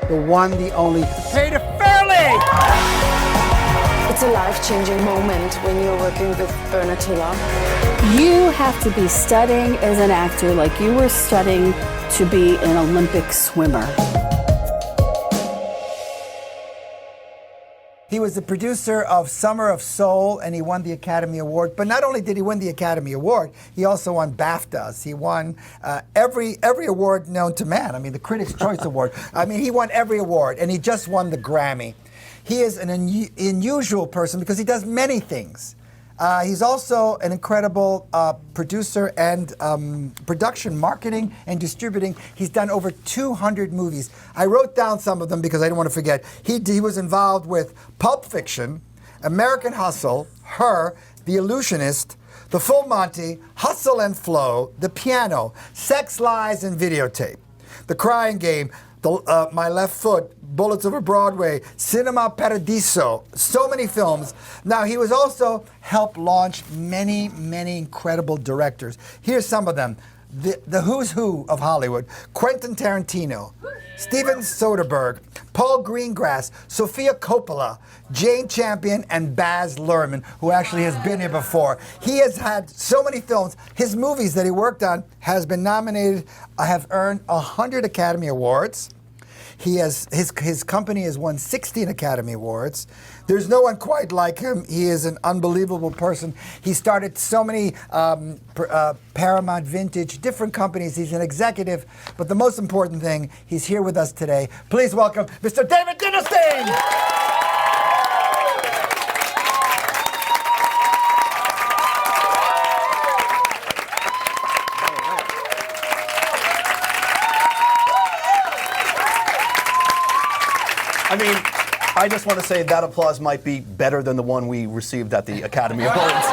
the one, the only, paid fairly! It's a life-changing moment when you're working with Bernard Taylor. You have to be studying as an actor like you were studying to be an Olympic swimmer. He was the producer of Summer of Soul, and he won the Academy Award. But not only did he win the Academy Award, he also won BAFTAs. He won every award known to man. I mean, the Critics' Choice Award. I mean, he won every award, and he just won the Grammy. He is an unusual person because he does many things. He's also an incredible producer and production, marketing, and distributing. He's done over 200 movies. I wrote down some of them because I didn't want to forget. He was involved with Pulp Fiction, American Hustle, Her, The Illusionist, The Full Monty, Hustle and Flow, The Piano, Sex, Lies, and Videotape, The Crying Game, My Left Foot, Bullets Over Broadway, Cinema Paradiso, so many films. Now, he was also helped launch many, many incredible directors. Here's some of them. The who's who of Hollywood: Quentin Tarantino, Steven Soderbergh, Paul Greengrass, Sofia Coppola, Jane Campion, and Baz Luhrmann, who actually has been here before. He has had so many films. His movies that he worked on have been nominated, have earned 100 Academy Awards. He has his company has won 16 Academy Awards. There's no one quite like him. He is an unbelievable person. He started so many Paramount, Vintage, different companies. He's an executive, but the most important thing, he's here with us today. Please welcome Mr. David Dinerstein. I mean, I just want to say that applause might be better than the one we received at the Academy Awards.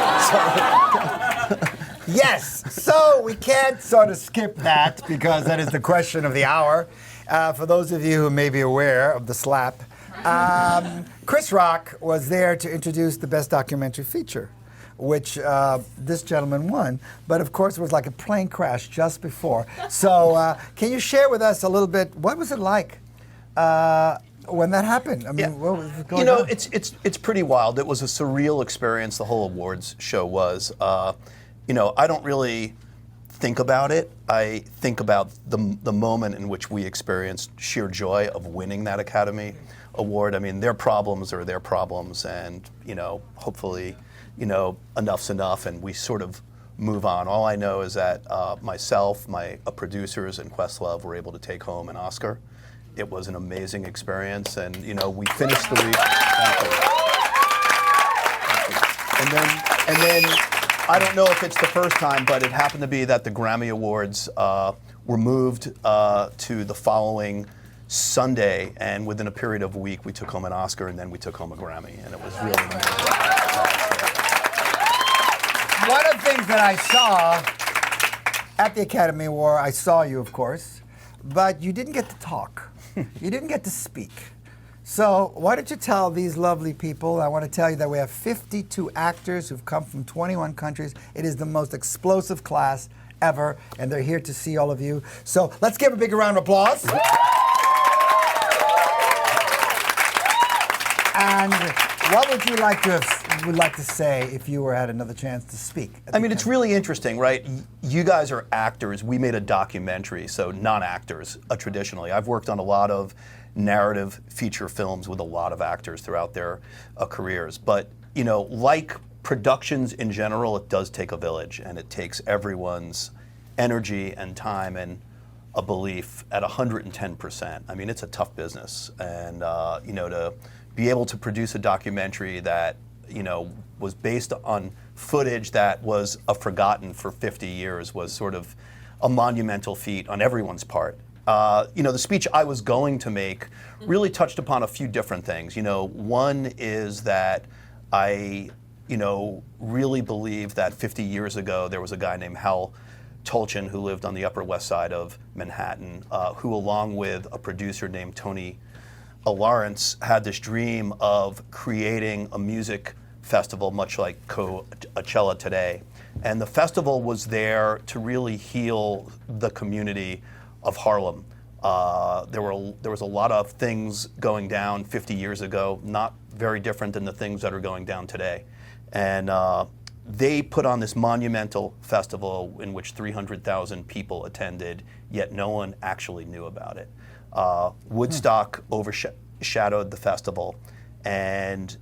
Yes, so we can't sort of skip that because that is the question of the hour. For those of you who may be aware of the slap, Chris Rock was there to introduce the Best Documentary Feature, which this gentleman won. But of course, it was like a plane crash just before. So can you share with us a little bit, what was it like when that happened? I mean, what was going on? It's pretty wild. It was a surreal experience. The whole awards show was. I don't really think about it. I think about the moment in which we experienced sheer joy of winning that Academy Award. I mean, their problems are their problems, and hopefully, enough's enough, and we sort of move on. All I know is that myself, my producers, and Questlove were able to take home an Oscar. It was an amazing experience, and we finished the week. And then I don't know if it's the first time, but it happened to be that the Grammy Awards were moved to the following Sunday, and within a period of a week, we took home an Oscar, and then we took home a Grammy, and it was really amazing. One of the things that I saw at the Academy Award, I saw you, of course, but you didn't get to talk. You didn't get to speak. So why don't you tell these lovely people, I want to tell you that we have 52 actors who've come from 21 countries. It is the most explosive class ever, and they're here to see all of you. So let's give a big round of applause. And what would you like to say if you had another chance to speak? I mean, it's really interesting, right? You guys are actors. We made a documentary, so non-actors, traditionally. I've worked on a lot of narrative feature films with a lot of actors throughout their careers. But, like productions in general, it does take a village, and it takes everyone's energy and time and a belief at 110%. I mean, it's a tough business. And, to be able to produce a documentary that, was based on footage that was forgotten for 50 years was sort of a monumental feat on everyone's part. The speech I was going to make really touched upon a few different things. One is that I, really believe that 50 years ago there was a guy named Hal Tolchin who lived on the Upper West Side of Manhattan, who, along with a producer named Tony Lawrence, had this dream of creating a music festival much like Coachella today. And the festival was there to really heal the community of Harlem. There was a lot of things going down 50 years ago, not very different than the things that are going down today. And they put on this monumental festival in which 300,000 people attended, yet no one actually knew about it. Woodstock overshadowed the festival, and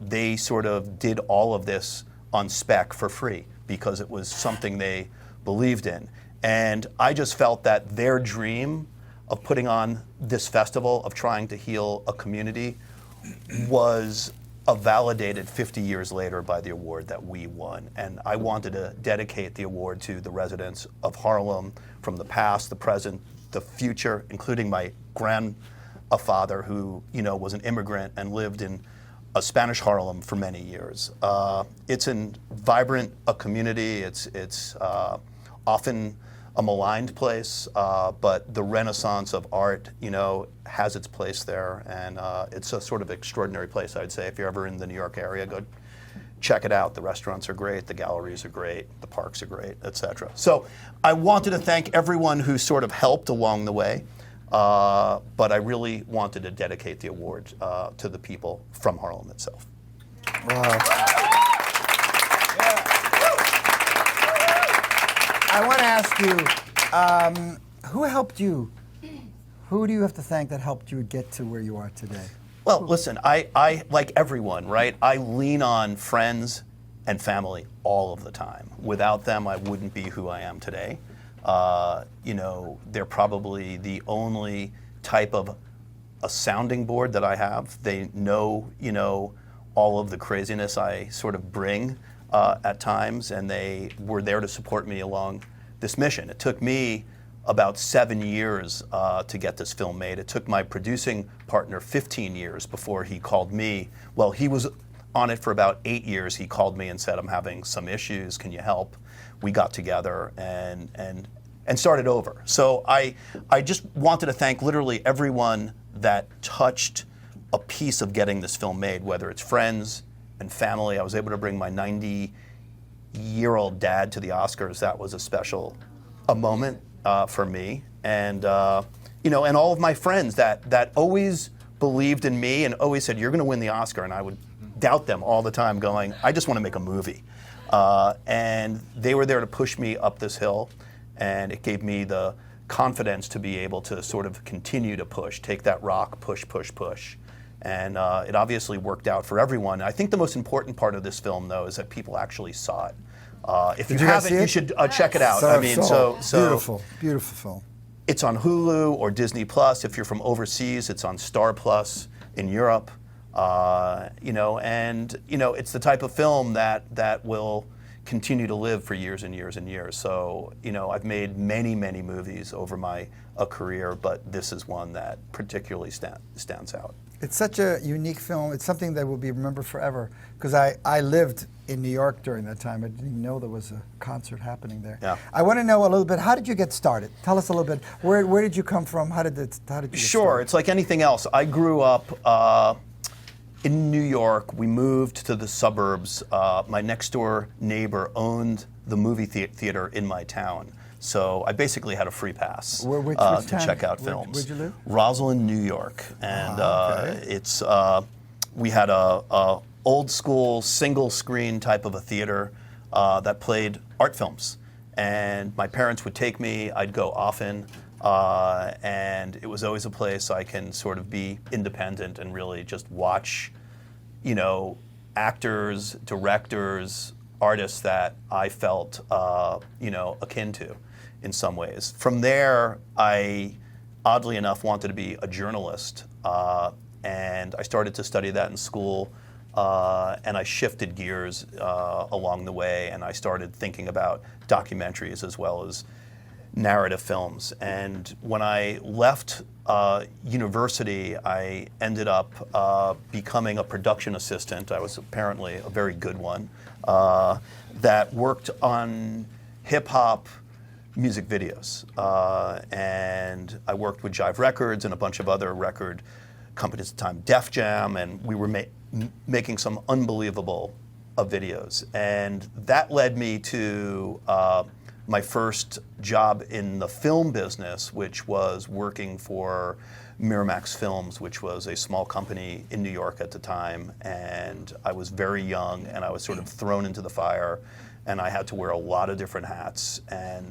they sort of did all of this on spec for free because it was something they believed in. And I just felt that their dream of putting on this festival, of trying to heal a community, was validated 50 years later by the award that we won. And I wanted to dedicate the award to the residents of Harlem from the past, the present, the future, including my grandfather, who was an immigrant and lived in a Spanish Harlem for many years. It's a vibrant community. It's often a maligned place, but the renaissance of art, has its place there, and it's a sort of extraordinary place, I'd say. If you're ever in the New York area, go check it out. The restaurants are great, the galleries are great, the parks are great, etc. So I wanted to thank everyone who sort of helped along the way, but I really wanted to dedicate the award to the people from Harlem itself. Wow. I want to ask you, who helped you? Who do you have to thank that helped you get to where you are today? Well, listen, I like everyone, right? I lean on friends and family all of the time. Without them, I wouldn't be who I am today. They're probably the only type of a sounding board that I have. They know, all of the craziness I sort of bring at times, and they were there to support me along this mission. It took me about 7 years to get this film made. It took my producing partner 15 years before he called me. Well, he was on it for about 8 years. He called me and said, "I'm having some issues, can you help?" We got together and started over. So I just wanted to thank literally everyone that touched a piece of getting this film made, whether it's friends and family. I was able to bring my 90-year-old dad to the Oscars. That was a moment for me, and and all of my friends that always believed in me and always said, "You're going to win the Oscar," and I would doubt them all the time, going, "I just want to make a movie," and they were there to push me up this hill, and it gave me the confidence to be able to sort of continue to push, take that rock, push, and it obviously worked out for everyone. I think the most important part of this film, though, is that people actually saw it. If you haven't, you should check it out. Beautiful film. It's on Hulu or Disney Plus. If you're from overseas, it's on Star Plus in Europe. It's the type of film that will continue to live for years and years and years. So, I've made many, many movies over my career, but this is one that particularly stands out. It's such a unique film. It's something that will be remembered forever, because I lived in New York during that time. I didn't even know there was a concert happening there. Yeah. I want to know a little bit, how did you get started? Tell us a little bit. Where did you come from? How did you get started? Sure. It's like anything else. I grew up in New York. We moved to the suburbs. My next door neighbor owned the movie theater in my town. So I basically had a free pass which to town? check out films. Where'd you live? Rosslyn, New York, and okay. We had a old school single screen type of a theater that played art films, and my parents would take me. I'd go often, and it was always a place I can sort of be independent and really just watch, actors, directors, artists that I felt, akin to in some ways. From there, I, oddly enough, wanted to be a journalist, and I started to study that in school, and I shifted gears along the way, and I started thinking about documentaries as well as narrative films. And when I left university, I ended up becoming a production assistant. I was apparently a very good one, that worked on hip-hop music videos. And I worked with Jive Records and a bunch of other record companies at the time, Def Jam, and we were making some unbelievable videos. And that led me to my first job in the film business, which was working for Miramax Films, which was a small company in New York at the time. And I was very young, and I was sort of thrown into the fire, and I had to wear a lot of different hats. And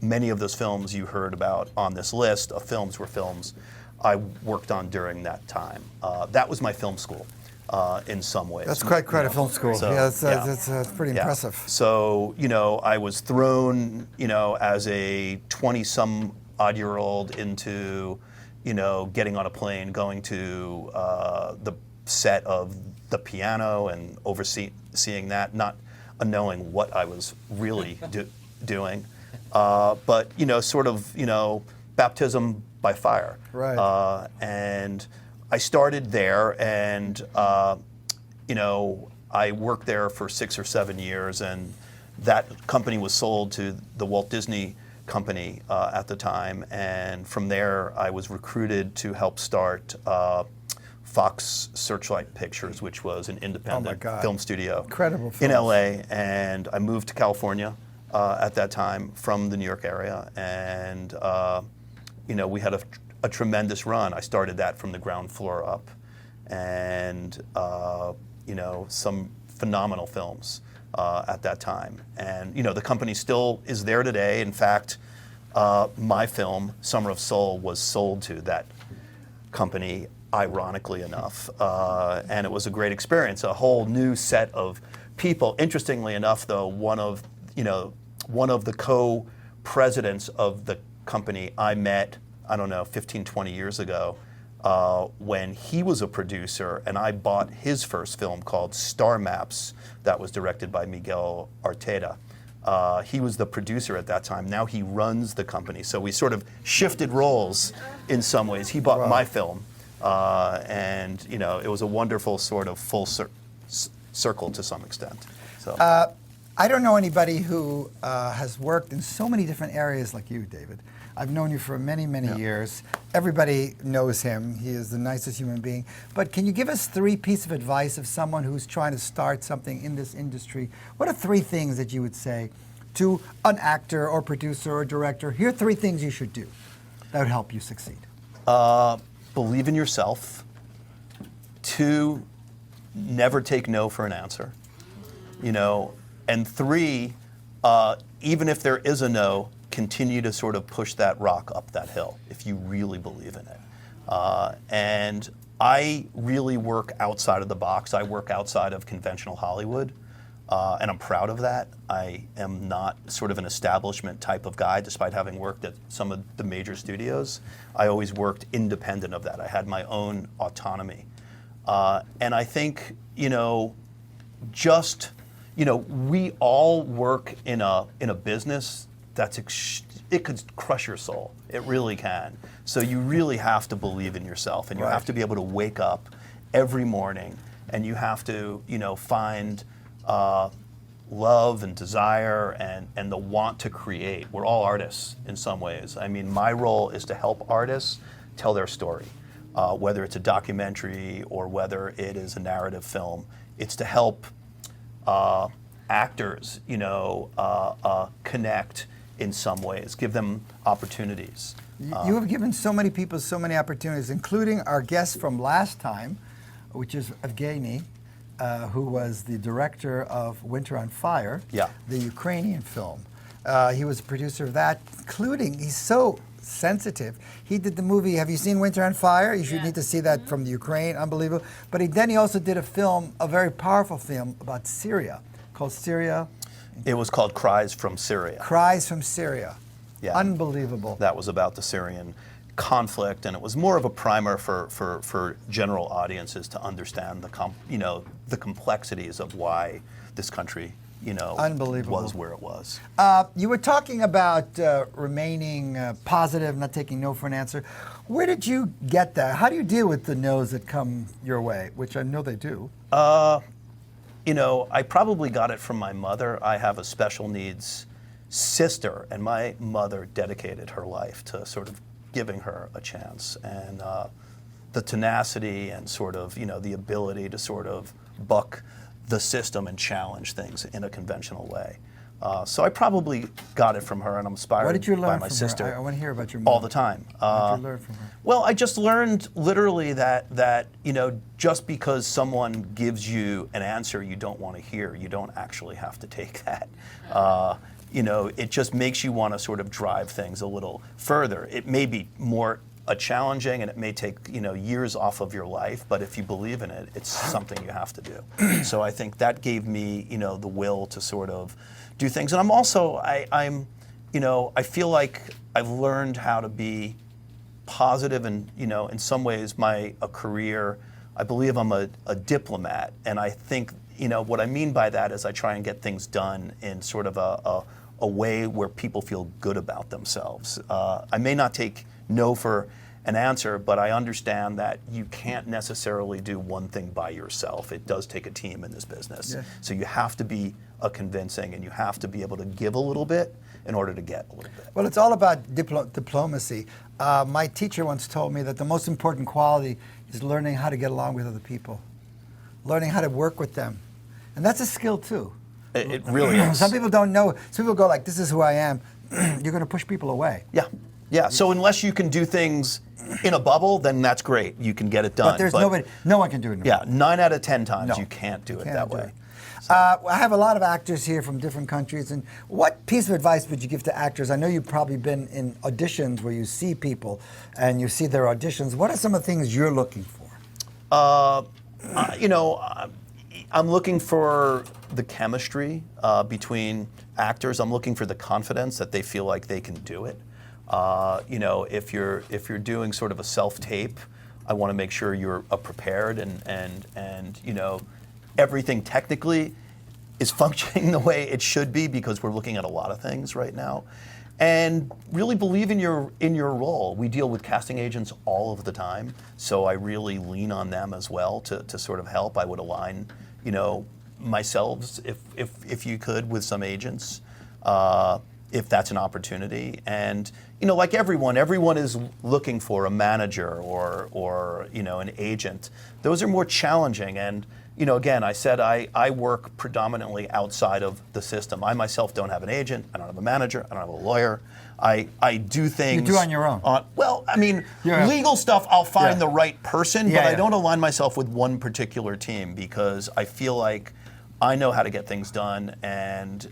many of those films you heard about on this list of films were films I worked on during that time. That was my film school. In some ways. That's quite a film school. So, that's pretty impressive. So, I was thrown, as a 20-some-odd-year-old into, getting on a plane, going to the set of The Piano and overseeing that, not knowing what I was really doing. But, sort of, baptism by fire. Right. And I started there, and I worked there for 6 or 7 years, and that company was sold to the Walt Disney Company at the time. And from there, I was recruited to help start Fox Searchlight Pictures, which was an independent film studio Incredible in LA. And I moved to California at that time from the New York area, and we had a tremendous run. I started that from the ground floor up, and some phenomenal films at that time. And the company still is there today. In fact, my film Summer of Soul was sold to that company, ironically enough, and it was a great experience. A whole new set of people. Interestingly enough, though, one of the co-presidents of the company I met, I don't know, 15, 20 years ago, when he was a producer, and I bought his first film called Star Maps that was directed by Miguel Arteta. He was the producer at that time. Now he runs the company. So we sort of shifted roles in some ways. He bought my film, and it was a wonderful sort of full circle to some extent. So. I don't know anybody who has worked in so many different areas like you, David. I've known you for many, many years. Everybody knows him. He is the nicest human being. But can you give us 3 pieces of advice of someone who's trying to start something in this industry? What are 3 things that you would say to an actor or producer or director? Here are 3 things you should do that would help you succeed. Believe in yourself. 2, never take no for an answer. And 3, even if there is a no, continue to sort of push that rock up that hill if you really believe in it. And I really work outside of the box. I work outside of conventional Hollywood, and I'm proud of that. I am not sort of an establishment type of guy, despite having worked at some of the major studios. I always worked independent of that. I had my own autonomy. And I think, we all work in a business it could crush your soul. It really can. So you really have to believe in yourself, and you have to be able to wake up every morning, and you have to, find love and desire and the want to create. We're all artists in some ways. I mean, my role is to help artists tell their story, whether it's a documentary or whether it is a narrative film. It's to help actors, connect in some ways, give them opportunities. You have given so many people so many opportunities, including our guest from last time, which is Evgeny, who was the director of Winter on Fire, the Ukrainian film. He was a producer of that, including, he's so sensitive. He did the movie, have you seen Winter on Fire? You should need to see that from the Ukraine, unbelievable. But then he also did a film, a very powerful film about Syria, called Syria. It was called Cries from Syria. Cries from Syria. Yeah. Unbelievable. That was about the Syrian conflict, and it was more of a primer for general audiences to understand the complexities of why this country, was where it was. You were talking about remaining positive, not taking no for an answer. Where did you get that? How do you deal with the no's that come your way, which I know they do? I probably got it from my mother. I have a special needs sister, and my mother dedicated her life to sort of giving her a chance. And the tenacity and sort of, the ability to sort of buck the system and challenge things in a conventional way. So I probably got it from her, and I'm inspired What did you by learn my from sister. her? I want to hear about your mom. All the time. What did you learn from her? Well, I just learned literally that just because someone gives you an answer you don't want to hear, you don't actually have to take that. It just makes you want to sort of drive things a little further. It may be more challenging, and it may take years off of your life, but if you believe in it, it's something you have to do. So I think that gave me the will to sort of do things. And I'm also I feel like I've learned how to be positive, and in some ways my career, I believe I'm a diplomat, and I think what I mean by that is I try and get things done in sort of a way where people feel good about themselves. I may not take no for an answer, but I understand that you can't necessarily do one thing by yourself. It does take a team in this business. Yeah. So you have to be convincing, and you have to be able to give a little bit in order to get a little bit. Well, it's all about diplomacy. My teacher once told me that the most important quality is learning how to get along with other people, learning how to work with them. And that's a skill too. It really is. Some people don't know. Some people go like, this is who I am. You're going to push people away. Yeah. Yeah. So unless you can do things in a bubble, then that's great. You can get it done. But no one can do it in a bubble. 9 out of 10 times No. you can't do it Can't that do way. it. I have a lot of actors here from different countries, and what piece of advice would you give to actors? I know you've probably been in auditions where you see people and you see their auditions. What are some of the things you're looking for? I'm looking for the chemistry between actors. I'm looking for the confidence that they feel like they can do it. If you're doing sort of a self-tape, I want to make sure you're prepared and everything technically is functioning the way it should be, because we're looking at a lot of things right now. And really believe in your role. We deal with casting agents all of the time, so I really lean on them as well to sort of help. I would align, myself if you could with some agents, if that's an opportunity. And like everyone is looking for a manager or an agent. Those are more challenging. And again, I said I work predominantly outside of the system. I myself don't have an agent. I don't have a manager. I don't have a lawyer. I do things. You do on your own. Legal stuff, I'll find Yeah. the right person, Yeah, but I yeah. don't align myself with one particular team, because I feel like I know how to get things done. And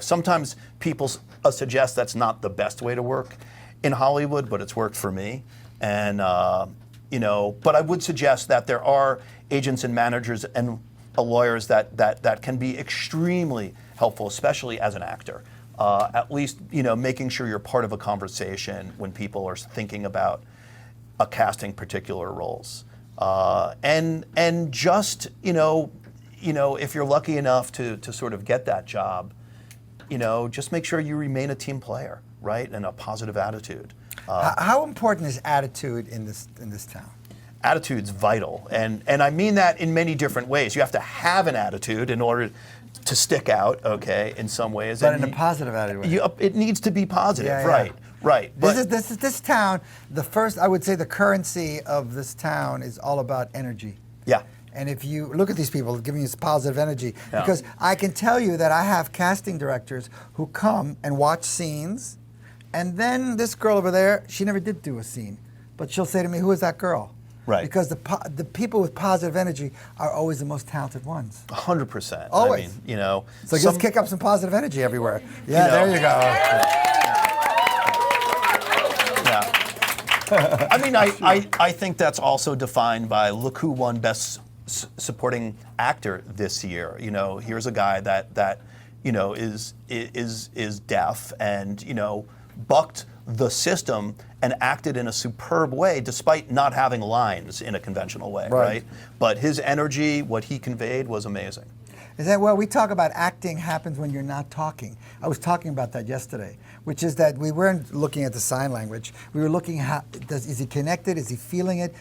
sometimes people suggest that's not the best way to work in Hollywood, but it's worked for me. And but I would suggest that there are agents and managers and lawyers that can be extremely helpful, especially as an actor. At least making sure you're part of a conversation when people are thinking about casting particular roles. And just if you're lucky enough to sort of get that job, just make sure you remain a team player, right, and a positive attitude. How important is attitude in this town? Attitude's vital, and I mean that in many different ways. You have to have an attitude in order to stick out, okay, in some ways. But And in a positive attitude. it needs to be positive, Yeah, yeah. right? Right. But This town, I would say the currency of this town is all about energy. yeah, And if you look at these people giving you this positive energy, Yeah. because I can tell you that I have casting directors who come and watch scenes, and then this girl over there, she never did do a scene, but she'll say to me, "Who is that girl?" Right. Because the people with positive energy are always the most talented ones. 100%. Always. I mean, So just kick up some positive energy everywhere. Yeah, there you go. Yeah. I mean, I think that's also defined by look who won Best Supporting Actor this year. Here's a guy that is deaf and bucked the system and acted in a superb way despite not having lines in a conventional way, right? But his energy, what he conveyed, was amazing. We talk about acting happens when you're not talking. I was talking about that yesterday, which is that we weren't looking at the sign language. We were looking is he connected? Is he feeling it?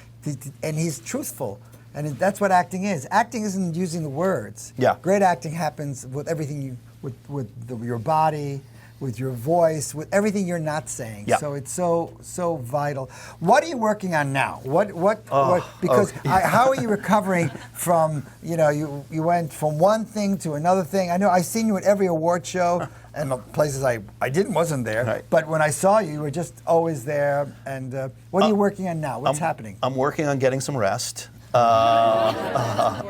And he's truthful. And that's what acting is. Acting isn't using the words. Yeah. Great acting happens with everything with your body, with your voice, with everything you're not saying. Yeah. So it's so vital. What are you working on now? Because how are you recovering from, you went from one thing to another thing? I know I've seen you at every award show and the places I wasn't there. Right. But when I saw you, you were just always there. And what are you working on now? What's happening? I'm working on getting some rest. I've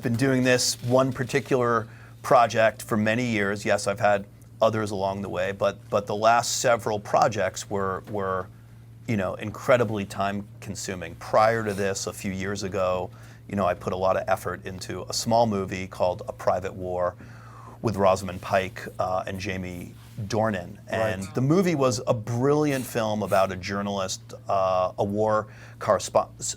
been doing this one particular project for many years. Yes, I've had others along the way, but the last several projects were incredibly time consuming. Prior to this, a few years ago, I put a lot of effort into a small movie called A Private War with Rosamund Pike and Jamie Dornan. And the movie was a brilliant film about a journalist, a war correspondent,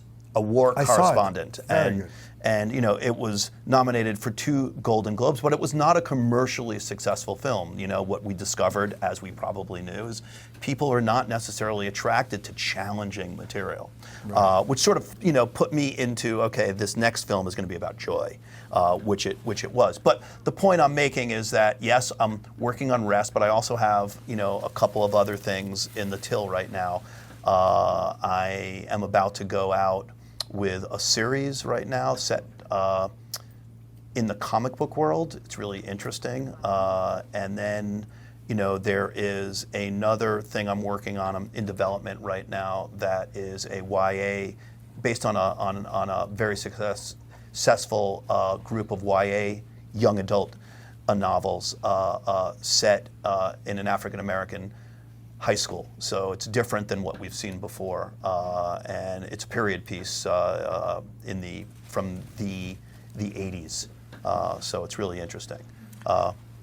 Very good. And it was nominated for 2 Golden Globes, but it was not a commercially successful film. What we discovered, as we probably knew, is people are not necessarily attracted to challenging material, which sort of put me into, okay, this next film is going to be about joy, which it was. But the point I'm making is that yes, I'm working on rest, but I also have a couple of other things in the till right now. I am about to go out with a series right now set in the comic book world. It's really interesting. And then, there is another thing I'm working on. I'm in development right now that is a YA based on a very successful group of YA young adult novels set in an African American high school. So it's different than what we've seen before, and it's a period piece from the 80s. So it's really interesting.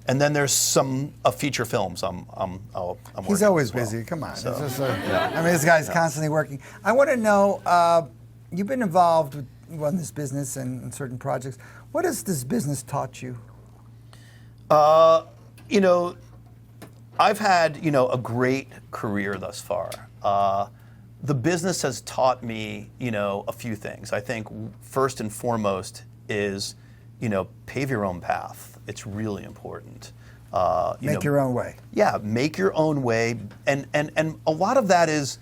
And then there's feature films I'm working He's always as well. busy. Come on. So, It's just, this guy's constantly working. I want to know, you've been involved with this business and certain projects. What has this business taught you? I've had, a great career thus far. The business has taught me, a few things. I think first and foremost is, pave your own path. It's really important. Make your own way. Yeah, make your own way. And a lot of that is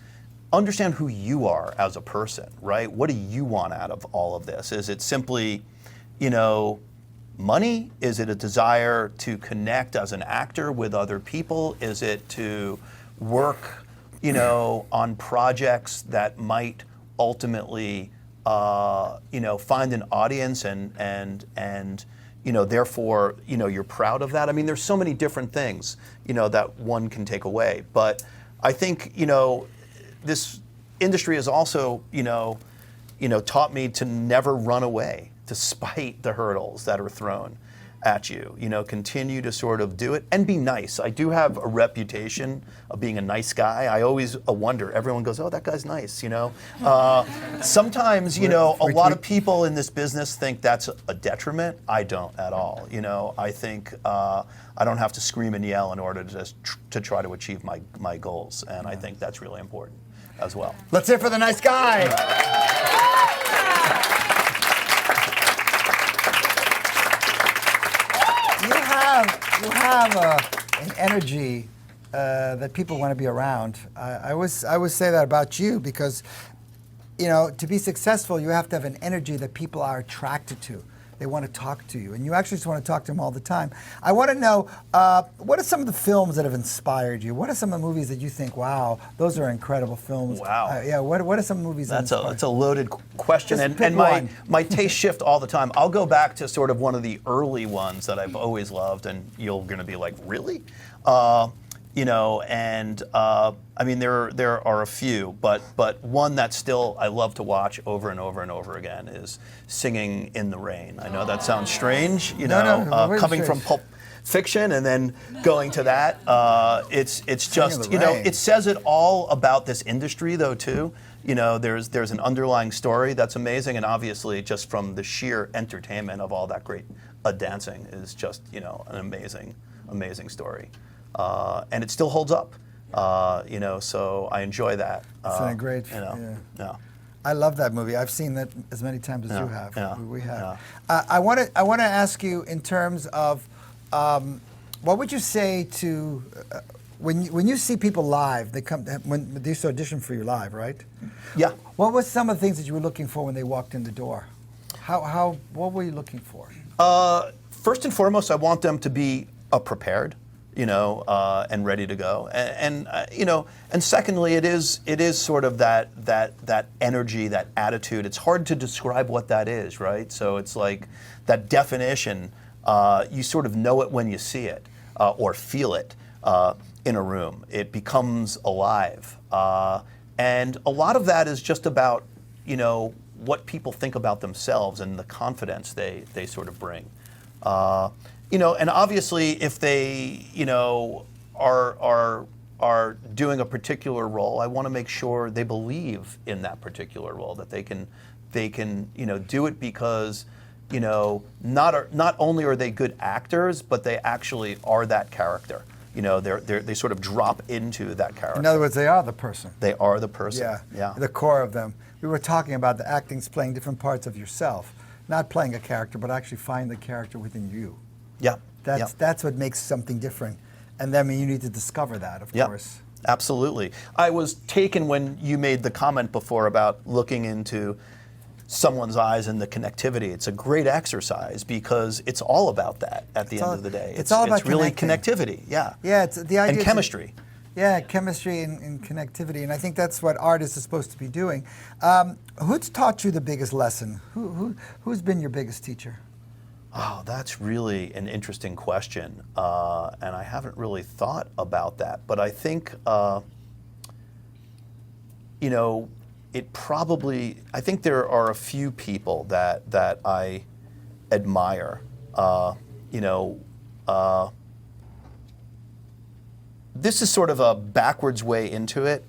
understand who you are as a person, right? What do you want out of all of this? Is it simply, money? Is it a desire to connect as an actor with other people? Is it to work, on projects that might ultimately, find an audience and therefore, you're proud of that? I mean, there's so many different things, that one can take away. But I think, this industry has also, taught me to never run away, despite the hurdles that are thrown at you. Continue to sort of do it and be nice. I do have a reputation of being a nice guy. I always wonder, everyone goes, oh, that guy's nice, Sometimes, a lot of people in this business think that's a detriment. I don't at all. I think I don't have to scream and yell in order to try to achieve my goals. And I think that's really important as well. Let's hear it for the nice guy. You have an energy that people want to be around. I always say that about you because, to be successful, you have to have an energy that people are attracted to. They want to talk to you, and you actually just want to talk to them all the time. I want to know, what are some of the films that have inspired you? What are some of the movies that you think, wow, those are incredible films? Wow. What are some movies that inspire you? That's a loaded question, Just and pick my tastes shift all the time. I'll go back to sort of one of the early ones that I've always loved, and you're going to be like, really? I mean, there are a few, but one that still I love to watch over and over and over again is Singing in the Rain. I know that sounds strange, coming from Pulp Fiction and then going to that. It's just, it says it all about this industry, though, too. There's an underlying story that's amazing, and obviously just from the sheer entertainment of all that great dancing is just, an amazing story. And it still holds up, so I enjoy that. It's a great, yeah. I love that movie. I've seen that as many times as you have. Yeah, We have. I want to ask you in terms of What would you say to when you see people live? They come when they used to audition for you live, right? Yeah. What was some of the things that you were looking for when they walked in the door? What were you looking for? First and foremost, I want them to be prepared, and ready to go. And secondly, it is sort of that energy, that attitude. It's hard to describe what that is, right? So it's like that definition. You sort of know it when you see it or feel it in a room. It becomes alive, and a lot of that is just about what people think about themselves and the confidence they sort of bring. And obviously, if they, are doing a particular role, I want to make sure they believe in that particular role, that they can, do it because, not only are they good actors, but they actually are that character. They sort of drop into that character. In other words, they are the person. They are the person. Yeah. The core of them. We were talking about the acting's playing different parts of yourself, not playing a character, but actually finding the character within you. Yeah. That's what makes something different. And then you need to discover that, of course. Absolutely. I was taken when you made the comment before about looking into someone's eyes and the connectivity. It's a great exercise because it's all about that at the end of the day. It's all about it's really connectivity. Yeah. Yeah, it's the idea. And chemistry. Yeah, chemistry and connectivity, and I think that's what artists are supposed to be doing. Who's taught you the biggest lesson? Who's been your biggest teacher? Oh, that's really an interesting question, and I haven't really thought about that. But I think, I think there are a few people that I admire. This is sort of a backwards way into it.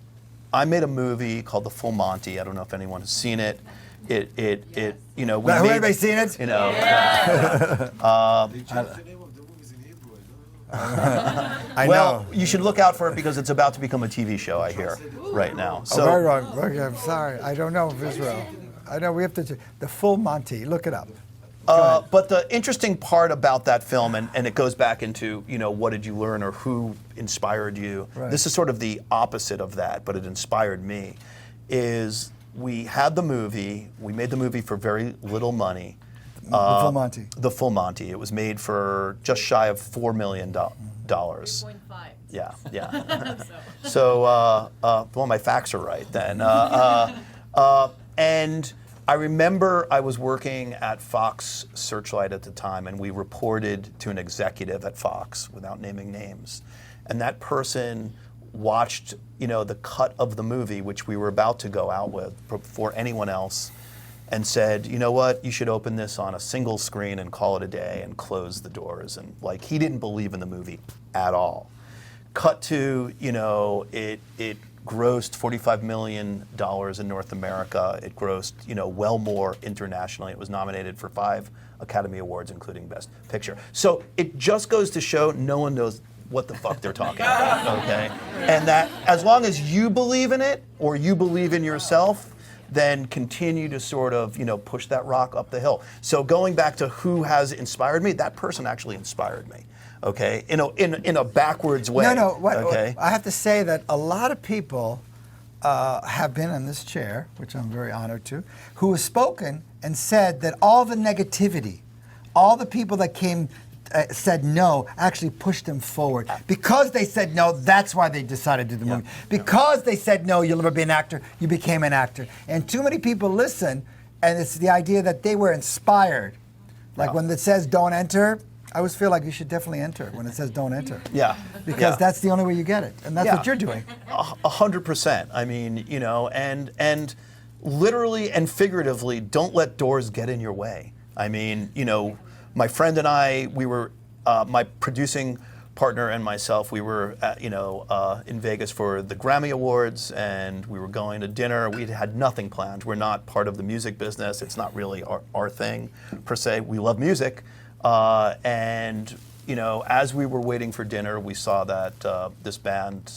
I made a movie called The Full Monty. I don't know if anyone has seen it. Anybody seen it? I know. Well, you should look out for it because it's about to become a TV show, I hear, right now. So, very wrong. Okay, I'm sorry. I don't know Israel. I know we have to. The Full Monty. Look it up. But the interesting part about that film, and it goes back into, what did you learn or who inspired you? Right. This is sort of the opposite of that, but it inspired me, is we had the movie, we made the movie for very little money. The Full Monty. The Full Monty. It was made for just shy of $4 million. 3.5. Yeah. So, well, my facts are right then. And I remember I was working at Fox Searchlight at the time, and we reported to an executive at Fox, without naming names. And that person watched, the cut of the movie, which we were about to go out with before anyone else, and said, you know what, you should open this on a single screen and call it a day and close the doors. And he didn't believe in the movie at all. Cut to, it grossed $45 million in North America. It grossed, well more internationally. It was nominated for 5 Academy Awards, including Best Picture. So it just goes to show no one knows what the fuck they're talking about, okay? And that as long as you believe in it or you believe in yourself, then continue to sort of, push that rock up the hill. So going back to who has inspired me, that person actually inspired me. Okay, in a backwards way. Okay? I have to say that a lot of people have been in this chair, which I'm very honored to, who have spoken and said that all the negativity, all the people that came said no, actually pushed them forward. Because they said no, that's why they decided to do the movie. Because they said no, you'll never be an actor, you became an actor. And too many people listen, and it's the idea that they were inspired. Like when it says don't enter, I always feel like you should definitely enter when it says don't enter. Yeah. Because that's the only way you get it. And that's what you're doing. 100%. I mean, and literally and figuratively, don't let doors get in your way. I mean, my friend and I, we were, my producing partner and myself, we were in Vegas for the Grammy Awards, and we were going to dinner. We had nothing planned. We're not part of the music business. It's not really our thing, per se. We love music. And as we were waiting for dinner, we saw that this band,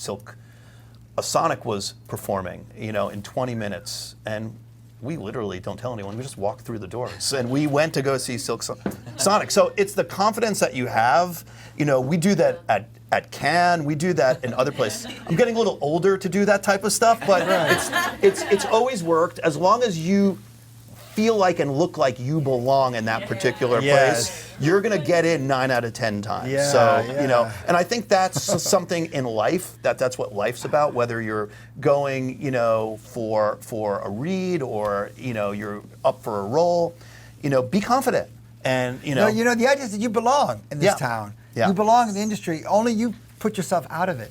Sonic was performing, in 20 minutes. And we literally don't tell anyone. We just walk through the doors, and we went to go see Silk Sonic. So it's the confidence that you have. You know, we do that at Cannes. We do that in other places. I'm getting a little older to do that type of stuff, but it's always worked as long as you feel like and look like you belong in that particular place. You're going to get in 9 out of 10 times. You know, and I think that's something in life, that's what life's about, whether you're going, you know, for a read or, you know, you're up for a role, you know, be confident. And, you know. No, you know, the idea is that you belong in this town. You belong in the industry. Only you put yourself out of it.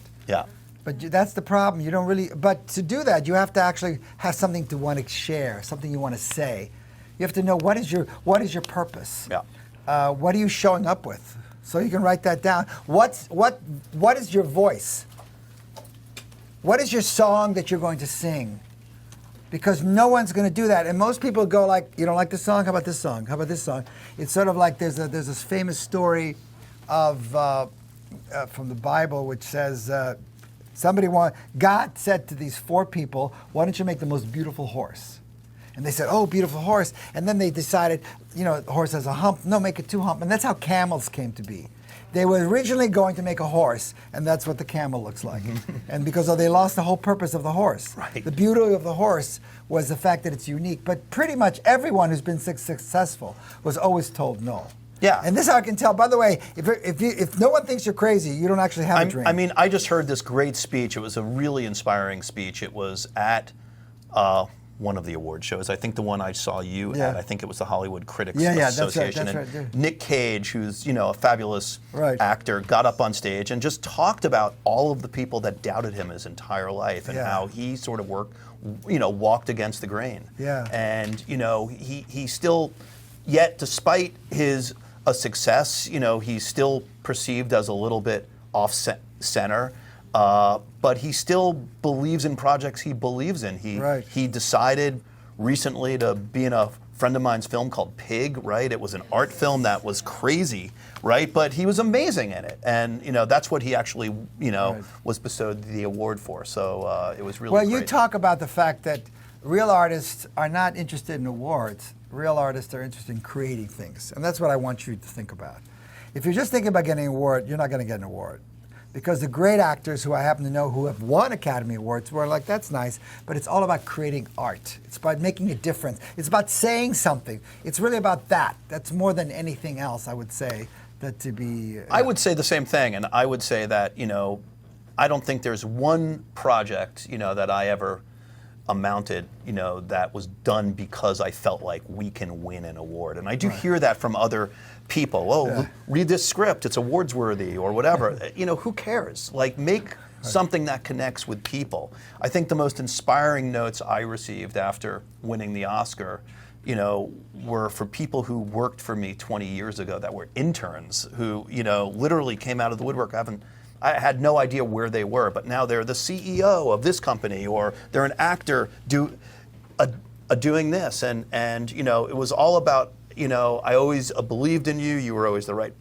But that's the problem. You don't really. But to do that, you have to actually have something to want to share, something you want to say. You have to know what is your purpose. What are you showing up with? So you can write that down. What is your voice? What is your song that you're going to sing? Because no one's going to do that. And most people go like, you don't like this song? How about this song? How about this song? It's sort of like there's this famous story of from the Bible which says God said to these 4 people, why don't you make the most beautiful horse? And they said, oh, beautiful horse. And then they decided, you know, the horse has a hump. No, make it 2 hump. And that's how camels came to be. They were originally going to make a horse, and that's what the camel looks like. And because they lost the whole purpose of the horse. The beauty of the horse was the fact that it's unique. But pretty much everyone who's been successful was always told no. And this is how I can tell. By the way, if no one thinks you're crazy, you don't actually have a dream. I mean, I just heard this great speech. It was a really inspiring speech. It was at one of the award shows. I think the one I saw you at. I think it was the Hollywood Critics Association. That's right. Nick Cage, who's, you know, a fabulous actor, got up on stage and just talked about all of the people that doubted him his entire life and how he sort of walked against the grain. And, you know, he still, yet despite his success, you know, he's still perceived as a little bit off center. But he still believes in projects he believes in. He decided recently to be in a friend of mine's film called Pig, right? It was an art film that was crazy, right? But he was amazing in it. And, you know, that's what he actually, you know, was bestowed the award for. So it was really great. Well, you talk about the fact that real artists are not interested in awards. Real artists are interested in creating things. And that's what I want you to think about. If you're just thinking about getting an award, you're not going to get an award. Because the great actors who I happen to know who have won Academy Awards were like, that's nice, but it's all about creating art. It's about making a difference. It's about saying something. It's really about that. That's more than anything else, I would say, that to be... I would say the same thing, and I would say that, you know, I don't think there's one project, you know, that I ever amounted, you know, that was done because I felt like we can win an award. And I do hear that from other people. Oh, read this script, it's awards worthy or whatever. You know, who cares? Like, make something that connects with people. I think the most inspiring notes I received after winning the Oscar, you know, were for people who worked for me 20 years ago that were interns who, you know, literally came out of the woodwork. I had no idea where they were, but now they're the CEO of this company, or they're an actor doing this, and you know, it was all about, you know, I always believed in you. You were always the right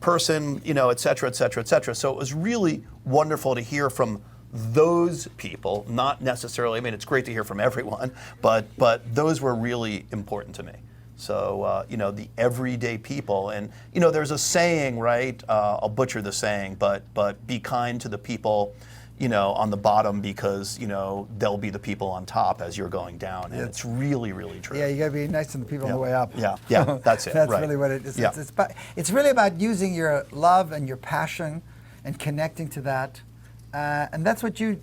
person, you know, et cetera, et cetera, et cetera. So it was really wonderful to hear from those people. Not necessarily. I mean, it's great to hear from everyone, but those were really important to me. So, you know, the everyday people. And, you know, there's a saying, right? I'll butcher the saying, but be kind to the people, you know, on the bottom, because, you know, they'll be the people on top as you're going down. And it's really, really true. Yeah, you got to be nice to the people on the way up. Yeah, that's it. That's really what it is. Yeah. It's really about using your love and your passion and connecting to that. And that's what you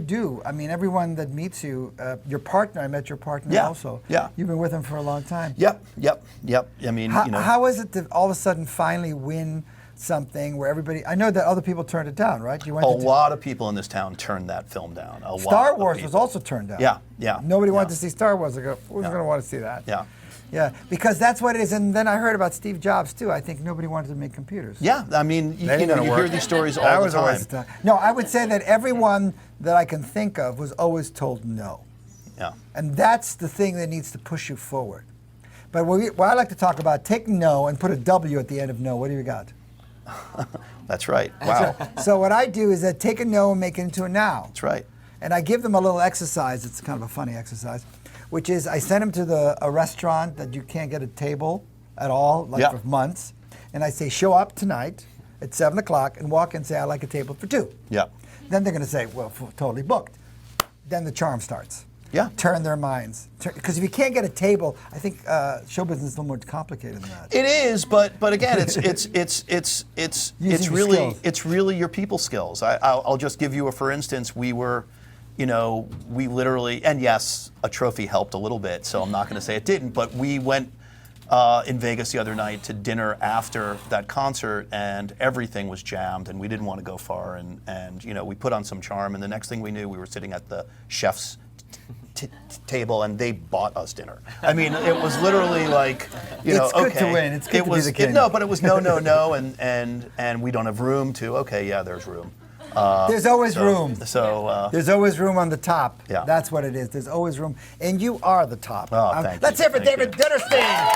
do. I mean, everyone that meets you, your partner, I met your partner also. Yeah. You've been with him for a long time. Yep. I mean, you know. How is it to all of a sudden finally win something where everybody, I know that other people turned it down, right? A lot of people in this town turned that film down. Star Wars was also turned down. Yeah. Nobody wanted to see Star Wars. I go, who's going to want to see that? Yeah, because that's what it is. And then I heard about Steve Jobs, too. I think nobody wanted to make computers. Yeah, I mean, you hear these stories all the time. No, I would say that everyone that I can think of was always told no. Yeah. And that's the thing that needs to push you forward. But what I like to talk about, take no and put a W at the end of no. What do you got? That's right. Wow. So what I do is take a no and make it into a now. That's right. And I give them a little exercise. It's kind of a funny exercise. which is I send them to a restaurant that you can't get a table at all, like Yeah. for months, and I say, show up tonight at 7 o'clock and walk in and say, I'd like a table for 2. Yeah. Then they're going to say, well, totally booked. Then the charm starts. Yeah. Turn their minds. Because if you can't get a table, I think show business is a little more complicated than that. It is, but again, it's Using your really skills. your people skills. I'll just give you a for instance. We were, we literally, and yes, a trophy helped a little bit, so I'm not going to say it didn't, but we went in Vegas the other night to dinner after that concert, and everything was jammed, and we didn't want to go far, and we put on some charm, and the next thing we knew, we were sitting at the chef's table, and they bought us dinner. I mean, it was literally like, It's good okay, to win. It's good it to was, be the king. no, but it was no, and we don't have room to. Okay, yeah, there's room. There's always room. So There's always room on the top. Yeah. That's what it is. There's always room. And you are the top. Oh, thank you. Let's hear for Thank David you. Dinerstein.